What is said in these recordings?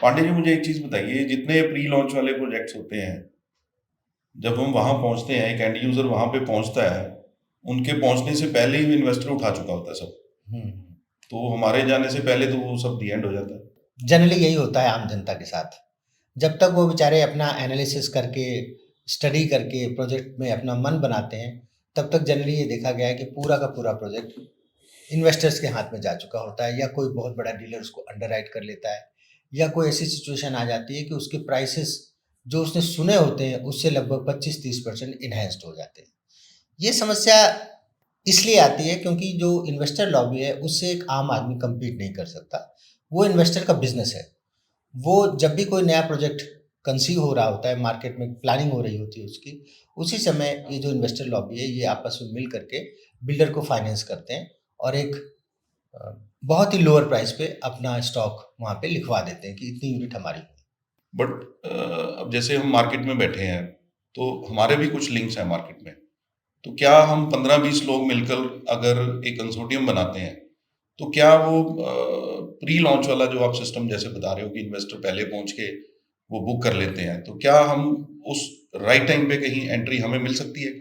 पांडे जी, मुझे एक चीज बताइए, जितने प्री लॉन्च वाले प्रोजेक्ट्स होते हैं, जब हम वहां पहुंचते हैं, एक एंड यूजर वहां पे पहुंचता है, उनके पहुंचने से पहले ही इन्वेस्टर उठा चुका होता है सब। हम्म। तो हमारे जाने से पहले तो वो सब दी एंड हो जाता है। जनरली यही होता है आम जनता के साथ। जब तक वो बेचारे अपना एनालिसिस करके, स्टडी करके प्रोजेक्ट में अपना मन बनाते हैं, तब तक जनरली ये देखा गया है कि पूरा का पूरा प्रोजेक्ट इन्वेस्टर्स के हाथ में जा चुका होता है, या कोई बहुत बड़ा डीलर उसको अंडरराइट कर लेता है, या कोई ऐसी सिचुएशन आ जाती है कि उसके प्राइसेस जो उसने सुने होते हैं उससे लगभग 25-30% इन्हेंस्ड हो जाते हैं। ये समस्या इसलिए आती है क्योंकि जो इन्वेस्टर लॉबी है उससे एक आम आदमी कम्पीट नहीं कर सकता। वो इन्वेस्टर का बिजनेस है। वो जब भी कोई नया प्रोजेक्ट कंसीव हो रहा होता है, मार्केट में प्लानिंग हो रही होती है उसकी, उसी समय ये जो इन्वेस्टर लॉबी है ये आपस में मिल करके बिल्डर को फाइनेंस करते हैं और एक अ, बहुत ही लोअर प्राइस पे अपना स्टॉक वहाँ पे लिखवा देते हैं कि इतनी यूनिट हमारी। बट अब जैसे हम मार्केट में बैठे हैं, तो हमारे भी कुछ लिंक्स हैं मार्केट में। तो क्या हम 15-20 लोग मिलकर अगर एक कंसोर्टियम बनाते हैं, तो क्या वो प्री लॉन्च वाला जो आप सिस्टम जैसे बता रहे हो कि इन्वेस्टर पहले पहुंच के वो बुक कर लेते हैं, तो क्या हम उस राइट टाइम पे कहीं एंट्री हमें मिल सकती है?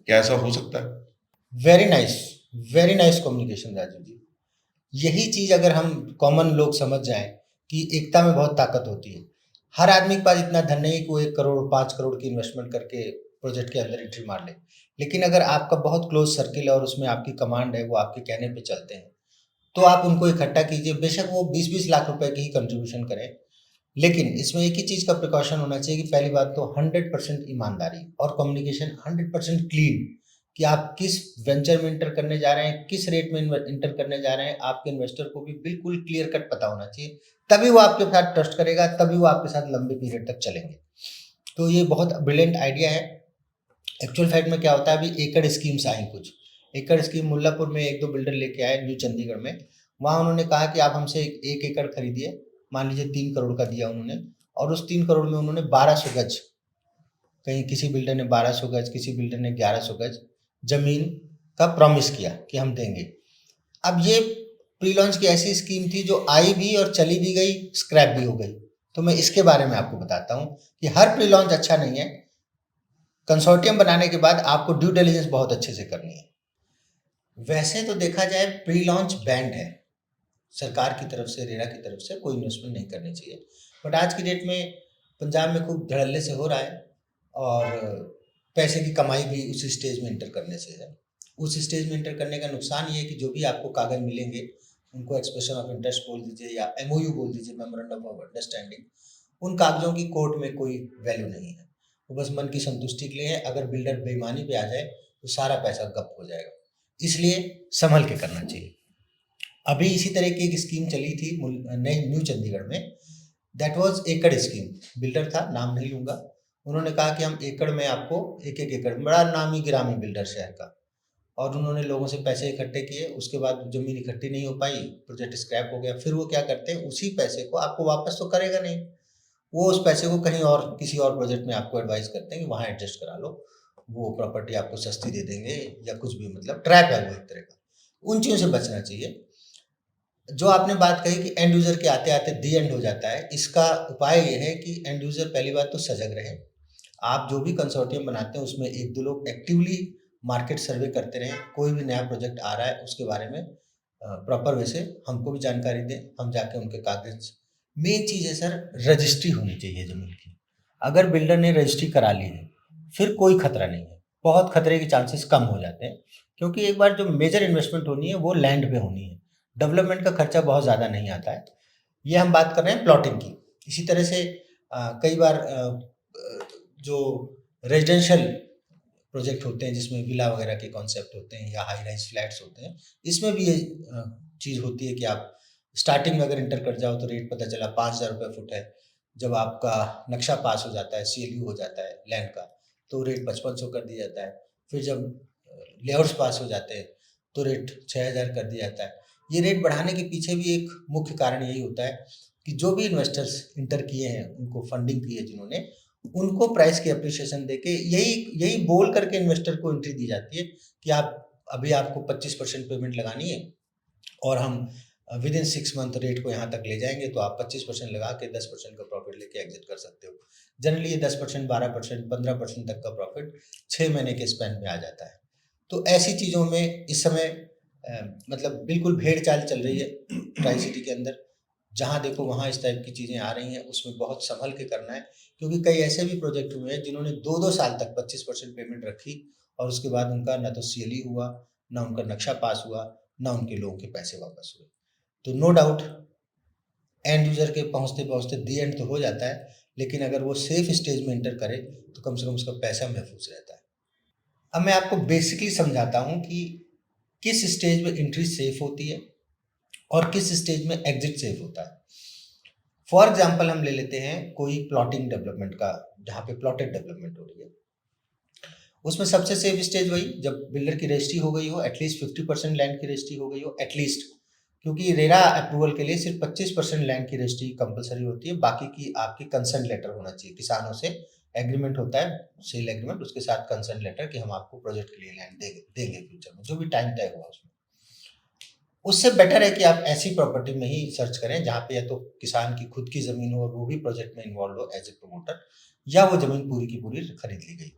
क्या ऐसा हो सकता है? Very nice, very nice communication Raju ji. यही चीज़ अगर हम कॉमन लोग समझ जाएं कि एकता में बहुत ताकत होती है। हर आदमी के पास इतना धन नहीं है कि वो 1 करोड़ 5 करोड़ की इन्वेस्टमेंट करके प्रोजेक्ट के अंदर एंट्री मार ले। लेकिन अगर आपका बहुत क्लोज सर्किल है और उसमें आपकी कमांड है, वो आपके कहने पे चलते हैं, तो आप उनको इकट्ठा कीजिए। बेशक वो 20-20 लाख रुपए की ही कंट्रीब्यूशन करें, लेकिन इसमें एक ही चीज़ का प्रिकॉशन होना चाहिए कि पहली बात तो 100% ईमानदारी और कम्युनिकेशन 100% क्लीन, कि आप किस वेंचर में इंटर करने जा रहे हैं, किस रेट में इंटर करने जा रहे हैं, आपके इन्वेस्टर को भी बिल्कुल क्लियर कट पता होना चाहिए। तभी वो आपके साथ ट्रस्ट करेगा, तभी वो आपके साथ लंबे पीरियड तक चलेंगे। तो ये बहुत ब्रिलियंट आइडिया है। एक्चुअल फैक्ट में क्या होता है, अभी एकड़ स्कीम्स आई कुछ। एकड़ स्कीम मुल्लापुर में एक दो बिल्डर लेके आए न्यू चंडीगढ़ में। वहाँ उन्होंने कहा कि आप हमसे 1 एकड़ खरीदिए, मान लीजिए 3 करोड़ का दिया उन्होंने, और उस 3 करोड़ में उन्होंने 1200 गज, कहीं किसी बिल्डर ने 1200 गज, किसी बिल्डर ने 1100 गज जमीन का प्रॉमिस किया कि हम देंगे। अब ये प्री लॉन्च की ऐसी स्कीम थी जो आई भी और चली भी गई, स्क्रैप भी हो गई। तो मैं इसके बारे में आपको बताता हूँ कि हर प्री लॉन्च अच्छा नहीं है। कंसोर्टियम बनाने के बाद आपको ड्यू डिलिजेंस बहुत अच्छे से करनी है। वैसे तो देखा जाए प्री लॉन्च बैंड है, सरकार की तरफ से, रेरा की तरफ से कोई इन्वेस्टमेंट नहीं करनी चाहिए। बट आज की डेट में पंजाब में खूब धड़ल्ले से हो रहा है, और पैसे की कमाई भी उस स्टेज में इंटर करने से है। उस स्टेज में इंटर करने का नुकसान ये है कि जो भी आपको कागज मिलेंगे उनको एक्सप्रेशन ऑफ इंटरेस्ट बोल दीजिए या एमओयू बोल दीजिए, मेमोरेंडम ऑफ अंडरस्टैंडिंग, उन कागजों की कोर्ट में कोई वैल्यू नहीं है। वो बस मन की संतुष्टि के लिए है। अगर बिल्डर बेईमानी पे आ जाए तो सारा पैसा गप हो जाएगा। इसलिए संभल के करना चाहिए। अभी इसी तरह की एक स्कीम चली थी नई न्यू चंडीगढ़ में। दैट वाज एकड़ स्कीम। बिल्डर था, नाम नहीं लूंगा। उन्होंने कहा कि हम एकड़ में आपको एक एक एकड़, बड़ा नामी गिरामी बिल्डर शहर का, और उन्होंने लोगों से पैसे इकट्ठे किए। उसके बाद जमीन इकट्ठी नहीं हो पाई, प्रोजेक्ट स्क्रैप हो गया। फिर वो क्या करते हैं, उसी पैसे को आपको वापस तो करेगा नहीं, वो उस पैसे को कहीं और किसी और प्रोजेक्ट में आपको एडवाइस करते हैं कि वहाँ एडजस्ट करा लो, वो प्रॉपर्टी आपको सस्ती दे देंगे, या कुछ भी, मतलब ट्रैप है वो एक तरह का। उन चीज़ों से बचना चाहिए। जो आपने बात कही कि एंड यूजर के आते आते दी एंड हो जाता है, इसका उपाय ये है कि एंड यूजर पहली बात तो सजग रहे। आप जो भी कंसोर्टियम बनाते हैं उसमें एक दो लोग एक्टिवली मार्केट सर्वे करते रहें। कोई भी नया प्रोजेक्ट आ रहा है उसके बारे में प्रॉपर वे से हमको भी जानकारी दें, हम जाके उनके कागज। मेन चीज़ है सर, रजिस्ट्री होनी चाहिए ज़मीन की। अगर बिल्डर ने रजिस्ट्री करा ली है फिर कोई खतरा नहीं है। बहुत खतरे के चांसेस कम हो जाते हैं, क्योंकि एक बार जो मेजर इन्वेस्टमेंट होनी है वो लैंड पे होनी है। डेवलपमेंट का खर्चा बहुत ज़्यादा नहीं आता है। ये हम बात कर रहे हैं प्लॉटिंग की। इसी तरह से कई बार जो रेजिडेंशियल प्रोजेक्ट होते हैं जिसमें विला वगैरह के कॉन्सेप्ट होते हैं या हाई राइज फ्लैट्स होते हैं, इसमें भी ये चीज़ होती है कि आप स्टार्टिंग में अगर इंटर कर जाओ तो रेट पता चला 5,000 रुपये फुट है। जब आपका नक्शा पास हो जाता है, सीएलयू हो जाता है लैंड का, तो रेट 5500 कर दिया जाता है। फिर जब लेआउट्स पास हो जाते हैं तो रेट 6,000 कर दिया जाता है। ये रेट बढ़ाने के पीछे भी एक मुख्य कारण यही होता है कि जो भी इन्वेस्टर्स इंटर किए हैं, उनको फंडिंग की है जिन्होंने, उनको प्राइस की एप्रिसिएशन देके यही यही बोल करके इन्वेस्टर को एंट्री दी जाती है कि आप अभी आपको 25% पेमेंट लगानी है, और हम विद इन 6 मंथ रेट को यहाँ तक ले जाएंगे तो आप 25% लगा के 10% का प्रॉफिट लेके एग्जिट कर सकते हो। जनरली ये 10%, 12%, 15% तक का प्रॉफिट 6 महीने के स्पैन में आ जाता है। तो ऐसी चीज़ों में इस समय मतलब बिल्कुल भेड़ चाल चल रही है ट्राई सिटी के अंदर। जहाँ देखो वहाँ इस टाइप की चीज़ें आ रही हैं, उसमें बहुत संभल के करना है, क्योंकि कई ऐसे भी प्रोजेक्ट हुए हैं जिन्होंने 2-2 साल तक 25% पेमेंट रखी और उसके बाद उनका ना तो सीएलई हुआ, ना उनका नक्शा पास हुआ, ना उनके लोगों के पैसे वापस हुए। तो नो डाउट एंड यूजर के पहुँचते-पहुँचते दी एंड तो हो जाता है, लेकिन अगर वो सेफ स्टेज में एंटर करे तो कम से कम उसका पैसा महफूज रहता है। अब मैं आपको बेसिकली समझाता हूँ कि किस स्टेज में एंट्री सेफ होती है और किस स्टेज में एग्जिट सेफ होता है। फॉर एग्जाम्पल हम ले लेते हैं कोई प्लॉटिंग डेवलपमेंट का, जहाँ पे प्लॉटेड डेवलपमेंट हो रही है। उसमें सबसे सेफ स्टेज वही जब बिल्डर की रजिस्ट्री हो गई हो, एटलीस्ट 50% लैंड की रजिस्ट्री हो गई हो एटलीस्ट, क्योंकि रेरा अप्रूवल के लिए सिर्फ 25% लैंड की रजिस्ट्री कंपलसरी होती है, बाकी की आपकी कंसेंट लेटर होना चाहिए। किसानों से एग्रीमेंट होता है, सेल एग्रीमेंट, उसके साथ कंसेंट लेटर कि हम आपको प्रोजेक्ट के लिए लैंड देंगे फ्यूचर में, जो भी टाइम तय हुआ उसमें। उससे बेटर है कि आप ऐसी प्रॉपर्टी में ही सर्च करें जहाँ पे या तो किसान की खुद की जमीन हो और वो भी प्रोजेक्ट में इन्वॉल्व हो एज ए प्रमोटर, या वो जमीन पूरी की पूरी खरीद ली गई हो।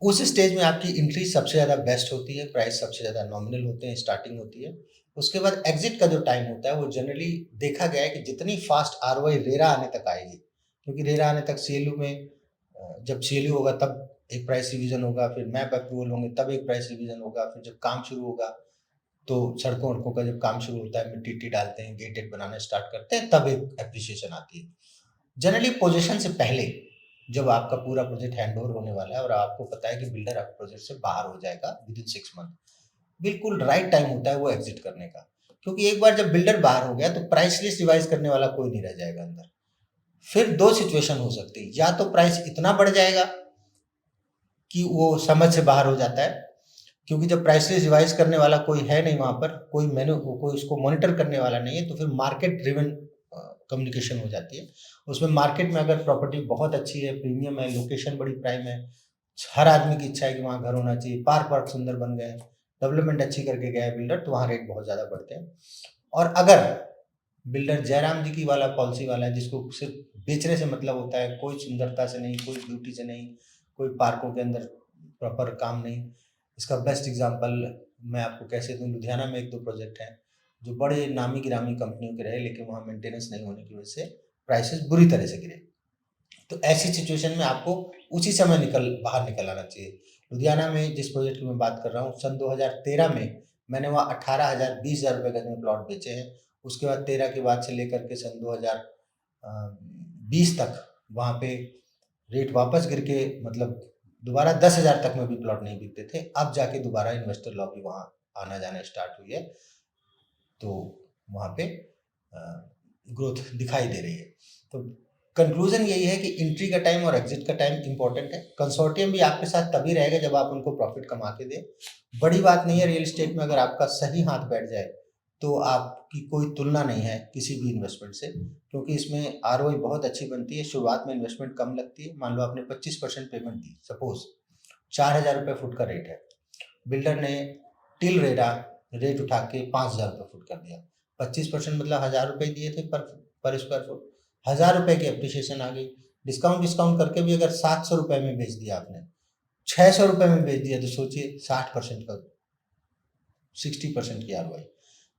उस स्टेज में आपकी एंट्री सबसे ज़्यादा बेस्ट होती है, प्राइस सबसे ज़्यादा नॉमिनल होते हैं, स्टार्टिंग होती है। उसके बाद एग्जिट का जो टाइम होता है वो जनरली देखा गया है कि जितनी फास्ट आरओआई रेरा आने तक आएगी, क्योंकि रेरा आने तक सीएलयू में जब सीएलयू होगा तब एक प्राइस रिवीजन होगा, फिर मैप अप्रूवल होंगे तब एक प्राइस रिवीजन होगा, फिर जब काम शुरू होगा तो सड़कों वड़कों का जब काम शुरू होता है, मिट्टी इट्टी डालते हैं, गेट वेट बनाना स्टार्ट करते हैं, तब एक एप्रिसिएशन आती है। जनरली पोजीशन से पहले जब आपका पूरा प्रोजेक्ट हैंड ओवर होने वाला है और आपको पता है कि बिल्डर आपके प्रोजेक्ट से बाहर हो जाएगा विद इन 6 मंथ, बिल्कुल राइट टाइम होता है वो एग्जिट करने का। क्योंकि एक बार जब बिल्डर बाहर हो गया तो प्राइस लिस्ट रिवाइज करने वाला कोई नहीं रह जाएगा अंदर। फिर 2 सिचुएशन हो सकती है, या तो प्राइस इतना बढ़ जाएगा कि वो समझ से बाहर हो जाता है, क्योंकि जब प्राइस लिस्ट रिवाइज करने वाला कोई है नहीं वहाँ पर, कोई उसको मॉनिटर करने वाला नहीं है, तो फिर मार्केट ड्रिवन कम्युनिकेशन हो जाती है। उसमें मार्केट में अगर प्रॉपर्टी बहुत अच्छी है, प्रीमियम है, लोकेशन बड़ी प्राइम है, हर आदमी की इच्छा है कि वहाँ घर होना चाहिए, पार्क वार्क सुंदर बन गए, डेवलपमेंट अच्छी करके गया है बिल्डर, तो वहाँ रेट बहुत ज़्यादा बढ़ते हैं। और अगर बिल्डर जयराम जी की वाला पॉलिसी वाला है, जिसको सिर्फ बेचने से मतलब होता है, कोई सुंदरता से नहीं, कोई ब्यूटी से नहीं, कोई पार्कों के अंदर प्रॉपर काम नहीं। इसका बेस्ट एग्जांपल मैं आपको कैसे दूँ, लुधियाना में 1-2 प्रोजेक्ट हैं जो बड़े नामी गिरामी कंपनियों के रहे, लेकिन वहाँ मेंटेनेंस नहीं होने की वजह से प्राइसेस बुरी तरह से गिरे। तो ऐसी सिचुएशन में आपको उसी समय बाहर निकल आना चाहिए। लुधियाना में जिस प्रोजेक्ट की मैं बात कर रहा हूँ, सन 2013 में मैंने वहाँ 18,000 20,000 रुपए गज में प्लॉट बेचे हैं। उसके बाद 13 के बाद से लेकर के सन 2020 तक वहाँ पे रेट वापस गिर के मतलब दोबारा 10,000 तक में भी प्लॉट नहीं बिकते थे। अब जाके दोबारा इन्वेस्टर लॉबी वहाँ आना जाना स्टार्ट हुई है, तो वहाँ पे ग्रोथ दिखाई दे रही है। तो कंक्लूजन यही है कि एंट्री का टाइम और एग्जिट का टाइम इंपॉर्टेंट है। कंसोर्टियम भी आपके साथ तभी रहेगा जब आप उनको प्रॉफिट कमा के दें। बड़ी बात नहीं है रियल एस्टेट में, अगर आपका सही हाथ बैठ जाए तो आपकी कोई तुलना नहीं है किसी भी इन्वेस्टमेंट से, क्योंकि इसमें आरओआई बहुत अच्छी बनती है। शुरुआत में इन्वेस्टमेंट कम लगती है। मान लो आपने 25% पेमेंट दी, सपोज 4,000 रुपये फुट का रेट है, बिल्डर ने टिल रेट उठा के 5,000 रुपये फुट कर दिया। 25% मतलब 1,000 रुपये दिए थे पर स्क्वायर फुट, 1,000 रुपये की एप्रिसिएशन आ गई। डिस्काउंट करके भी अगर 700 रुपये में बेच दिया आपने, 600 रुपये में बेच दिया, तो सोचिए 60% का 60% की आरओआई,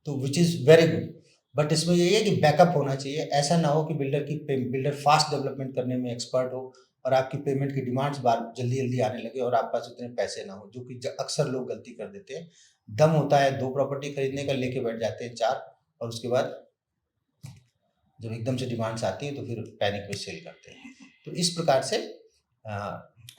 तो which is very good. But इसमें यही है कि बैकअप होना चाहिए। ऐसा ना हो कि बिल्डर फास्ट डेवलपमेंट करने में एक्सपर्ट हो और आपकी पेमेंट की डिमांड्स जल्दी जल्दी आने लगे और आपके पास उतने पैसे ना हो, जो कि अक्सर लोग गलती कर देते हैं। दम होता है 2 प्रॉपर्टी खरीदने का, लेके बैठ जाते हैं 4, और उसके बाद जब एकदम से डिमांड्स आती हैं तो फिर पैनिक में सेल करते हैं। तो इस प्रकार से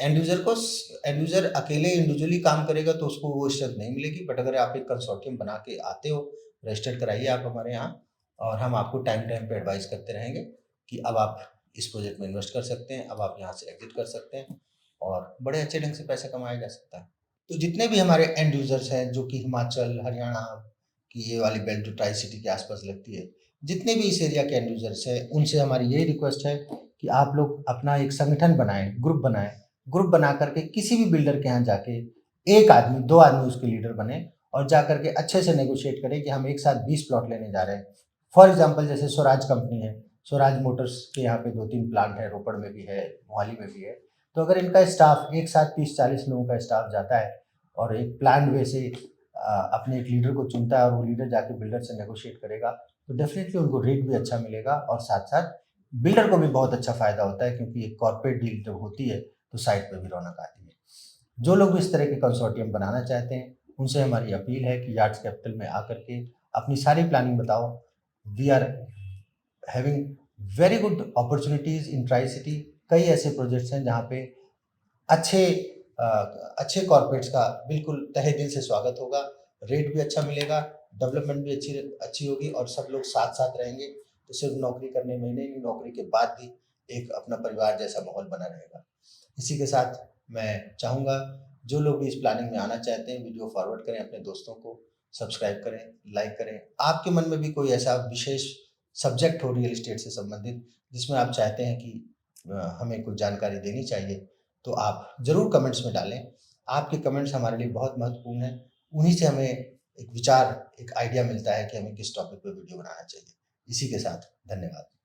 एंड यूजर अकेले इंडिविजुअली काम करेगा तो उसको वो स्ट्रेंथ नहीं मिलेगी। बट अगर आप एक कंसोर्टियम बना के आते हो, रजिस्टर कराइए आप हमारे यहाँ, और हम आपको टाइम टाइम पे एडवाइस करते रहेंगे कि अब आप इस प्रोजेक्ट में इन्वेस्ट कर सकते हैं, अब आप यहाँ से एग्जिट कर सकते हैं और बड़े अच्छे ढंग से पैसा कमाया जा सकता है। तो जितने भी हमारे एंड यूजर्स हैं जो कि हिमाचल, हरियाणा की ये वाली बेल्ट जो ट्राई सिटी के आसपास लगती है, जितने भी इस एरिया के एंड यूजर्स हैं, उनसे हमारी यही रिक्वेस्ट है कि आप लोग अपना एक संगठन बनाएं, ग्रुप बना करके किसी भी बिल्डर के यहाँ जाके 1 आदमी 2 आदमी उसके लीडर बने और जा करके अच्छे से नेगोशिएट करें कि हम एक साथ 20 प्लॉट लेने जा रहे हैं। फॉर एग्जांपल जैसे स्वराज कंपनी है, स्वराज मोटर्स के यहाँ पे 2-3 प्लांट है, रोपड़ में भी है, मोहाली में भी है। तो अगर इनका स्टाफ एक साथ 30-40 लोगों का स्टाफ जाता है और एक प्लान वे से अपने एक लीडर को चुनता है और वो लीडर जाके बिल्डर से नेगोशिएट करेगा, तो डेफिनेटली उनको रेट भी अच्छा मिलेगा और साथ-साथ बिल्डर को भी बहुत अच्छा फ़ायदा होता है, क्योंकि एक कॉर्पोरेट डील जब होती है, तो साइट पे भी रौनक आती है। जो लोग भी इस तरह के कंसोर्टियम बनाना चाहते हैं, उनसे हमारी अपील है कि यार्ड्स कैपिटल में आकर के अपनी सारी प्लानिंग बताओ। We are having very good opportunities in tri city. कई ऐसे प्रोजेक्ट्स हैं जहाँ पे अच्छे अ, अच्छे कॉर्पोरेट्स का बिल्कुल तहे दिल से स्वागत होगा, रेट भी अच्छा मिलेगा, डेवलपमेंट भी अच्छी अच्छी होगी और सब लोग साथ-साथ रहेंगे, तो सिर्फ नौकरी करने में ही नहीं, नौकरी के बाद भी एक अपना परिवार जैसा माहौल बना रहेगा। इसी के साथ मैं चाहूँगा, जो लोग भी इस प्लानिंग में आना चाहते हैं, वीडियो फॉरवर्ड करें अपने दोस्तों को, सब्सक्राइब करें, लाइक करें। आपके मन में भी कोई ऐसा विशेष सब्जेक्ट हो रियल एस्टेट से संबंधित, जिसमें आप चाहते हैं कि हमें कुछ जानकारी देनी चाहिए, तो आप ज़रूर कमेंट्स में डालें। आपके कमेंट्स हमारे लिए बहुत महत्वपूर्ण हैं। उन्हीं से हमें एक विचार, एक आइडिया मिलता है कि हमें किस टॉपिक पे वीडियो बनाना चाहिए। इसी के साथ धन्यवाद।